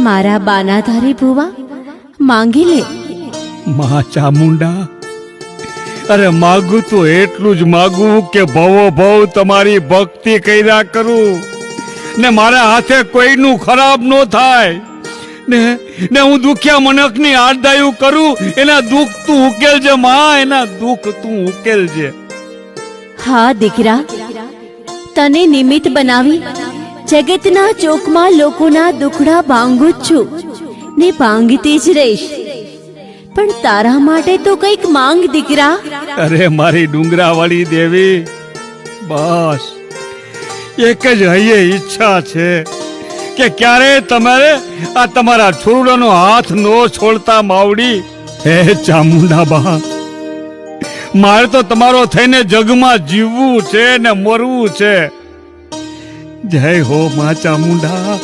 મારા બાનાધારી ભુવા, માંગી લે. માં ચામુંડા, અરે માગું તો એટલું જ માગું કે ભવો ભવ તમારી ભક્તિ કર્યા કરું ને મારા હાથે કોઈનું ખરાબ ન થાય ને હું દુખ્યા મનકની આડદાયું કરું. એના દુઃખ તું ઉકેલજે માં, એના દુઃખ તું ઉકેલજે. હા દીકરા, તને નિમિત્ત બનાવી જગતના ચોકમાં લોકોના દુખડા ભાંગું જ છું ને ભાંગતી જ રહીશ. પણ તારા માટે તો કંઈક માંગ દીકરા. અરે મારી ડુંગરાવાળી દેવી, બસ એક જ હૈયે ઈચ્છા છે કે ક્યારે તમારે આ તમારા છોરડાનો હાથ નો છોડતા માવડી. હે ચામુંડા બા, મારે તો તમારો થઈને જગમાં જીવવું છે ને મરવું છે. જય હો માં ચામુંડા.